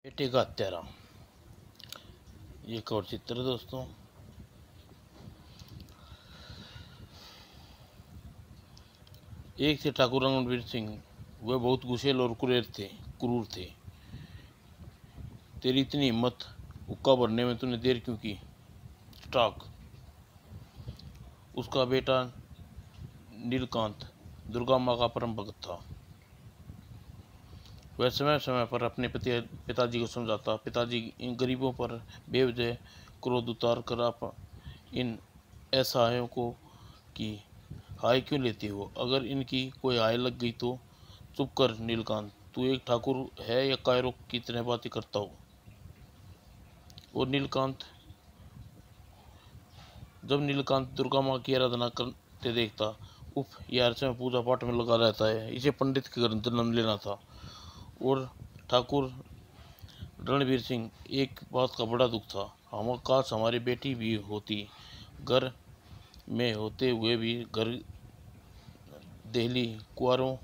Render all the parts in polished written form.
बेटे का हत्यारा। ये एक और चित्र है दोस्तों। एक थे ठाकुर रणवीर सिंह। वह बहुत गुस्सेल और क्रूर थे। तेरी इतनी हिम्मत, हुक्का भरने में तूने देर क्यों की? स्टॉक। उसका बेटा नीलकांत दुर्गा माँ का परम भक्त था। वह समय समय पर अपने पिताजी को समझाता। पिताजी इन गरीबों पर बेवजह क्रोध उतार कर आप इन असहायों को की हाय क्यों लेते हो? अगर इनकी कोई हाय लग गई तो चुप कर नीलकांत, तू एक ठाकुर है या कायरों की तरह बातें करता हो? और जब नीलकांत दुर्गा माँ की आराधना करते देखता, उफ यार से पूजा पाठ में लगा रहता है, इसे पंडित के घर जन्म लेना था। और ठाकुर रणवीर सिंह एक बात का बड़ा दुख था, हम काश हमारी बेटी भी होती। घर में होते हुए भी देहली कुंवारों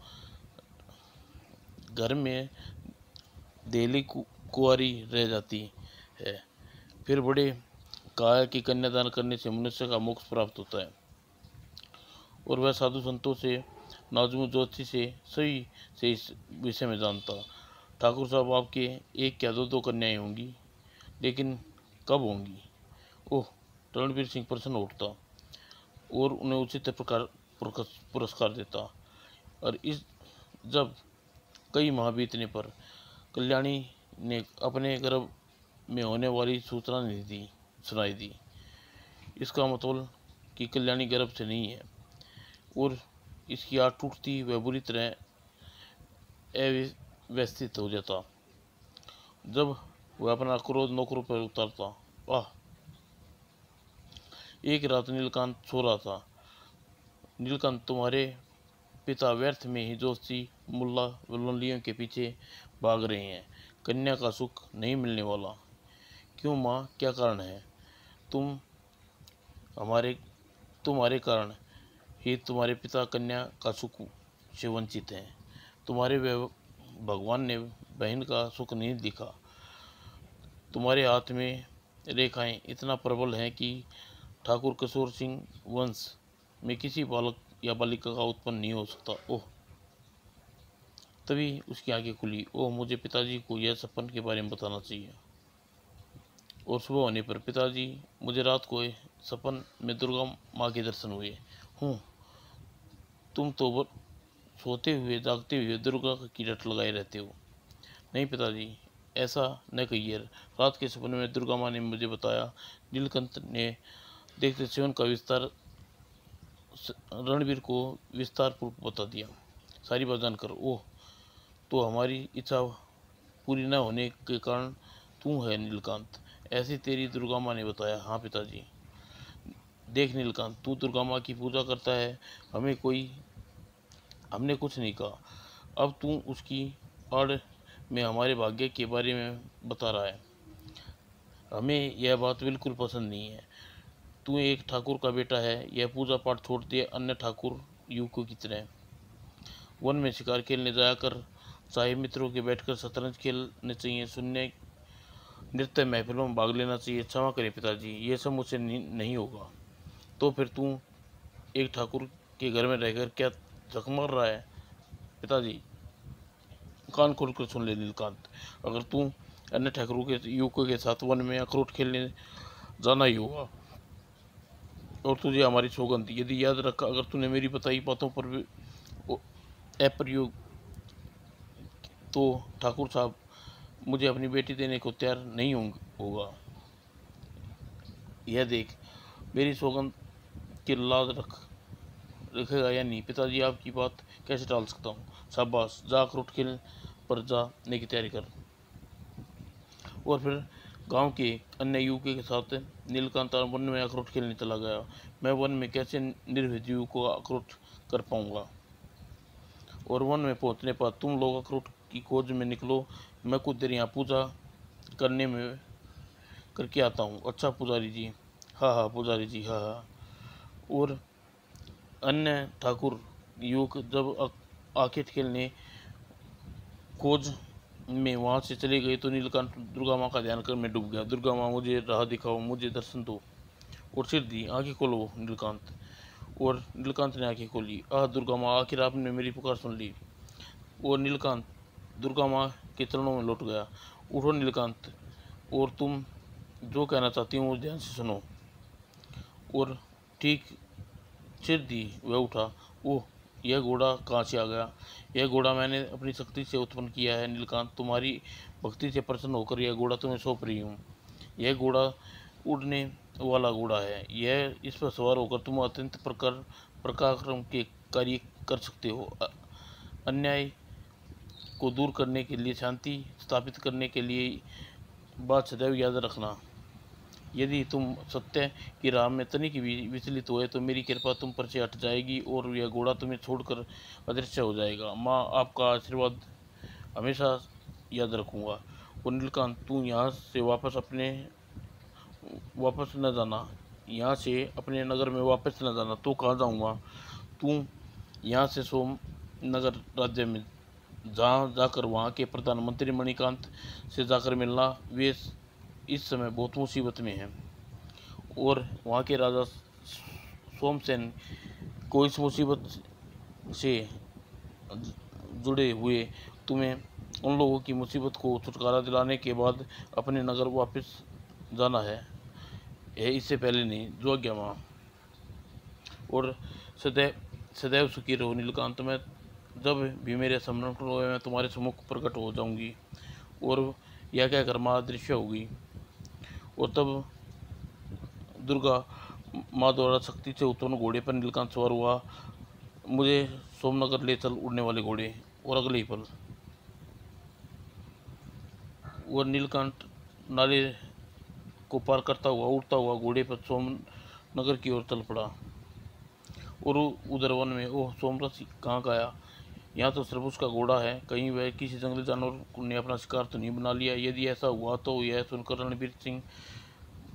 घर में देहली कुंवारी रह जाती है। फिर बड़े कहा कि कन्यादान करने से मनुष्य का मोक्ष प्राप्त होता है। और वह साधु संतों से, नाजमू ज्योति से इस विषय में जानता। ठाकुर साहब, आपके एक क्या दो कन्याएं होंगी, लेकिन कब होंगी? ओह, रणवीर सिंह प्रसन्न उठता और उन्हें उचित प्रकार पुरस्कार देता। और जब कई माह बीतने पर कल्याणी ने अपने गर्भ में होने वाली सूचना नहीं सुनाई दी। इसका मतलब कि कल्याणी गर्भ से नहीं है और इसकी आँख टूटती वह बुरी तरह अव्यवस्थित हो जाता। जब वह अपना क्रोध नौकरों पर उतारता। आह! एक रात नीलकांत सो रहा था। नीलकांत, तुम्हारे पिता व्यर्थ में ही जोशी मुल्ला वल्लियों के पीछे भाग रहे हैं। कन्या का सुख नहीं मिलने वाला। क्यों माँ, क्या कारण है? तुम तुम्हारे कारण ही तुम्हारे पिता कन्या का सुख से वंचित हैं। तुम्हारे भगवान ने बहन का सुख नहीं दिखा। तुम्हारे हाथ में रेखाएं इतना प्रबल हैं कि ठाकुर किशोर सिंह वंश में किसी बालक या बालिका का उत्पन्न नहीं हो सकता। ओह! तभी उसकी आंखें खुली। ओह, मुझे पिताजी को यह सपन के बारे में बताना चाहिए। और सुबह होने पर, पिताजी, मुझे रात को सपन में दुर्गा माँ के दर्शन हुए। हूँ, तुम तो सोते हुए जागते हुए दुर्गा की रट लगाए रहते हो। नहीं पिताजी, ऐसा न कहिए। रात के सपने में दुर्गा माँ ने मुझे बताया। नीलकंठ ने देखते सेवन का विस्तार रणवीर को विस्तार पूर्वक बता दिया। सारी बात जानकर, ओह, तो हमारी इच्छा पूरी न होने के कारण तू है नीलकांत, ऐसी तेरी दुर्गा माँ ने बताया। हाँ पिताजी। देख नीलकांत, तू दुर्गा माँ की पूजा करता है, हमने कुछ नहीं कहा। अब तू उसकी आड़ में हमारे भाग्य के बारे में बता रहा है। हमें यह बात बिल्कुल पसंद नहीं है। तू एक ठाकुर का बेटा है, यह पूजा पाठ छोड़ दिए अन्य ठाकुर युवकों की तरह वन में शिकार खेलने जाया कर, चाहे मित्रों के बैठकर शतरंज खेलने चाहिए, सुनने नृत्य महफिलों में भाग लेना चाहिए। क्षमा करें पिताजी, ये सब मुझसे नहीं होगा। तो फिर तू एक ठाकुर के घर में रहकर क्या जख मार रहा है? पिताजी, कान खोलकर सुन ले नीलकांत, अगर तू अन्य ठाकुरों के युवकों के साथ वन में अखरोट खेलने जाना ही होगा और तुझे हमारी सौगंध, यदि याद रखा, अगर तूने मेरी बताई बातों पर भी अप्रयोग तो ठाकुर साहब मुझे अपनी बेटी देने को तैयार नहीं होगा। यह देख, मेरी सौगंध की लाज रखेगा या नहीं? पिताजी, आपकी बात कैसे टाल सकता हूँ? शाबाश, जा अखरोट खेल पर जाने की तैयारी कर। और फिर गांव के अन्य युवकों के साथ नीलकांत वन में अखरोट खेलने चला गया। मैं वन में कैसे निर्भीक युवकों को अखरोट कर पाऊंगा? और वन में पहुंचने पर तुम लोग अखरोट की खोज में निकलो, मैं कुछ देर यहाँ पूजा करके आता हूँ। अच्छा पुजारी जी। हाँ हाँ पुजारी जी, हाँ हाँ। और अन्य ठाकुर युवक जब आखेट खेलने खोज मैं वहाँ से चली गई तो नीलकांत दुर्गा माँ का ध्यान कर मैं डूब गया। दुर्गा माँ मुझे राह दिखाओ, मुझे दर्शन दो। और सिर दी, आंखें खोलो नीलकांत। और नीलकांत ने आंखें खोली। आह दुर्गा माँ, आखिर आपने मेरी पुकार सुन ली। और नीलकांत दुर्गा माँ के चरणों में लौट गया। उठो नीलकांत, और तुम जो कहना चाहती हूँ ध्यान से सुनो। और ठीक सिर दी वह उठा। ओह, यह घोड़ा कहाँ से आ गया? यह घोड़ा मैंने अपनी शक्ति से उत्पन्न किया है नीलकांत। तुम्हारी भक्ति से प्रसन्न होकर यह घोड़ा तुम्हें सौंप रही हूँ। यह घोड़ा उड़ने वाला घोड़ा है। यह इस पर सवार होकर तुम अत्यंत पराक्रम के कार्य कर सकते हो। अन्याय को दूर करने के लिए, शांति स्थापित करने के लिए बात सदैव याद रखना। यदि तुम सत्य की राह में तनिक भी विचलित हुए तो मेरी कृपा तुम पर से हट जाएगी और यह घोड़ा तुम्हें छोड़कर अदृश्य हो जाएगा। माँ, आपका आशीर्वाद हमेशा याद रखूंगा। और नीलकांत, तू यहाँ से वापस न जाना। यहाँ से अपने नगर में वापस न जाना। तो कहाँ जाऊँगा? तू यहाँ से सोमनगर राज्य में जहाँ जाकर वहाँ के प्रधानमंत्री मणिकांत से जाकर मिलना। वे इस समय बहुत मुसीबत में हैं और वहाँ के राजा सोमसेन को इस मुसीबत से जुड़े हुए तुम्हें उन लोगों की मुसीबत को छुटकारा दिलाने के बाद अपने नगर वापस जाना है इससे पहले नहीं। जो आज्ञा माँ। और सदैव सदैव सुखी रहो नीलकांत। मैं जब भी मेरे स्मरण करो मैं तुम्हारे सम्मुख प्रकट हो जाऊंगी। और यह कहकर माँ अदृश्य होगी। और तब दुर्गा माँ द्वारा शक्ति से उत्पन्न घोड़े पर नीलकांत सवार हुआ। मुझे सोमनगर ले चल उड़ने वाले घोड़े। और अगले ही पल वह नीलकांत नाले को पार करता हुआ उड़ता हुआ घोड़े पर सोमनगर की ओर चल पड़ा। और उधर वन में, ओह सोमरस कहाँ गया? यहाँ तो सरबुज का घोड़ा है। कहीं वह किसी जंगली जानवर ने अपना शिकार तो नहीं बना लिया? यदि ऐसा हुआ तो यह सुनकर रणबीर सिंह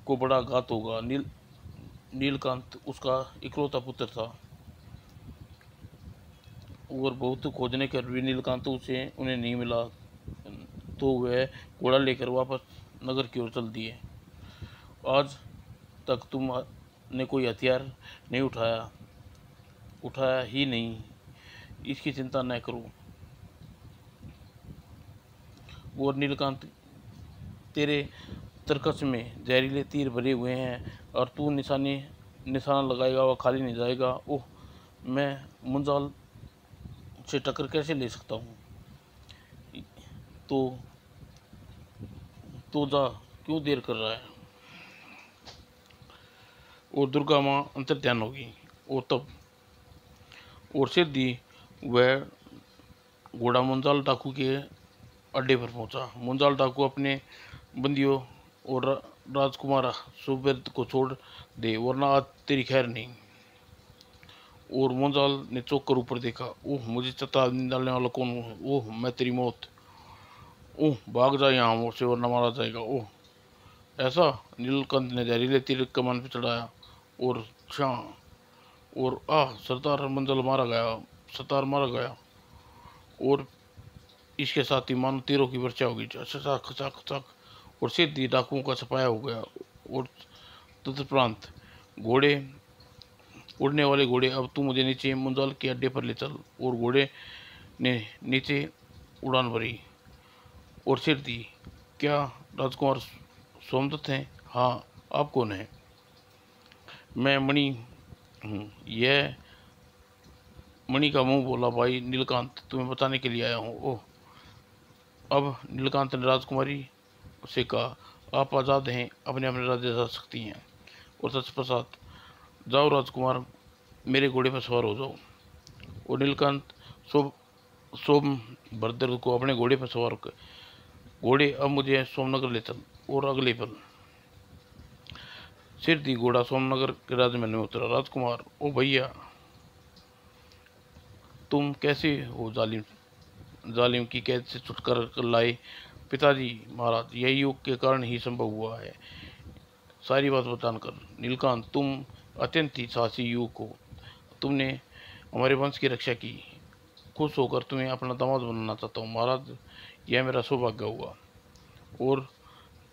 को बड़ा आघात होगा। नीलकांत उसका इकलौता पुत्र था और बहुत खोजने कर भी नीलकांत उसे उन्हें नहीं मिला। तो वह घोड़ा लेकर वापस नगर की ओर चल दिए। आज तक तुमने कोई हथियार नहीं उठाया ही नहीं, इसकी चिंता न करो। और नीलकांत, तेरे तरकस में जहरीले तीर भरे हुए हैं और तू निशाना लगाएगा वह खाली नहीं जाएगा। ओह, मैं मुंजाल से टक्कर कैसे ले सकता हूँ? तो जा, क्यों देर कर रहा है? और दुर्गा माँ अंतर्ध्यान होगी। और सिद्धि वह घोड़ा मुंजाल डाकू के अड्डे पर पहुंचा। मुंजाल डाकू अपने बंदियों और राजकुमार सुबेद को छोड़ दे वरना आज तेरी खैर नहीं। और मुंजाल ने चौंक कर ऊपर देखा। ओह, मुझे चेतावनी डालने वाला कौन है? ओह, मैं तेरी मौत। ओह, भाग जा यहाँ से वरना मारा जाएगा। ओह, ऐसा? नीलकंठ ने जहरीले तीर कमान पे चढ़ाया और और सरदार मंजल मारा गया। सरदार मारा गया और इसके साथ ही मानो तीरों की वर्षा होगी। चक चक चक। और सीधी डाकुओं का सफाया हो गया। और तत्परांत घोड़े, उड़ने वाले घोड़े, अब तू मुझे नीचे मुंजाल के अड्डे पर ले चल। और घोड़े ने नीचे उड़ान भरी और सिर दी। क्या राजकुमार सोमदत्त हैं? हाँ, आप कौन हैं? मैं मणि हूँ। यह मणि का मुंह बोला। भाई नीलकांत, तुम्हें बताने के लिए आया हूँ। ओह, अब नीलकांत ने राजकुमारी से कहा, आप आज़ाद हैं, अपने अपने राज्य जा सकती हैं। और तत्पश्चात, जाओ राजकुमार, मेरे घोड़े पर सवार हो जाओ। और नीलकांत सोमभद्र को अपने घोड़े पर सवार कर, घोड़े अब मुझे सोमनगर ले चल। और अगले पल सिर दी घोड़ा सोमनगर के राजमहल में उतरा। राजकुमार, ओ भैया, तुम कैसे हो? जालिम की कैद से छुटकारा कर लाए। पिताजी महाराज, यह युग के कारण ही संभव हुआ है। सारी बात बताकर। नीलकांत, तुम अत्यंत ही साहसी युवक हो। तुमने हमारे वंश की रक्षा की। खुश होकर तुम्हें अपना दामाद बनाना चाहता हूँ महाराज। यह मेरा सौभाग्य हुआ। और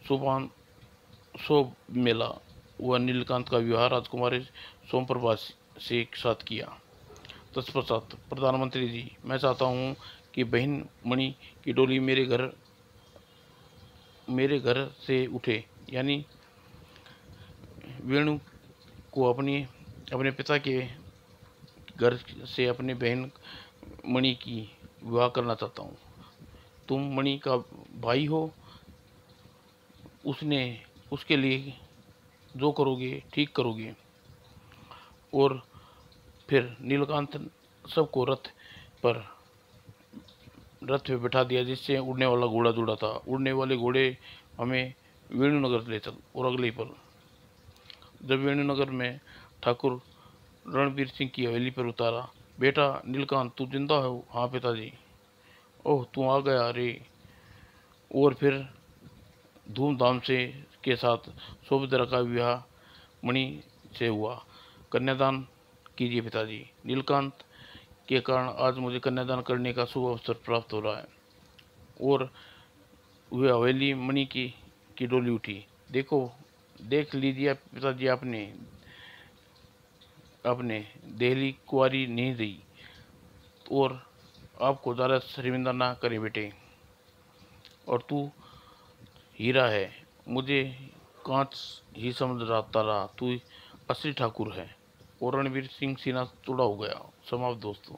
सोपान शुभ मेला व नीलकांत का विवाह राजकुमारी सोमप्रभा से एक साथ किया। तत्पश्चात प्रधानमंत्री जी, मैं चाहता हूँ कि बहन मणि की डोली मेरे घर से उठे, यानी वेणु को अपने पिता के घर से अपने बहन मणि की विवाह करना चाहता हूँ। तुम मणि का भाई हो, उसने उसके लिए जो करोगे ठीक करोगे। और फिर नीलकांत सबको पर रथ पे बैठा दिया, जिससे उड़ने वाला घोड़ा जुड़ा था। उड़ने वाले घोड़े हमें वेणुनगर ले चल। और अगले पल जब वेणुनगर में ठाकुर रणबीर सिंह की हवेली पर उतारा, बेटा नीलकांत तू जिंदा हो? हाँ पिताजी। ओह तू आ गया रे। और फिर धूमधाम से के साथ सुभद्रा का विवाह मणि से हुआ। कन्यादान कीजिए पिताजी। नीलकांत के कारण आज मुझे कन्यादान करने का शुभ अवसर प्राप्त हो रहा है। और वह हवेली मणि की डोली उठी। देख लीजिए पिताजी, आपने अपने देहली कुंवारी नहीं दी। और आपको ज़्यादा शर्मिंदा ना करे बेटे। और तू हीरा है, मुझे कांच ही समझ रहा, तू असली ठाकुर है। और रणवीर सिंह सीना चौड़ा हो गया। समाप्त दोस्तों।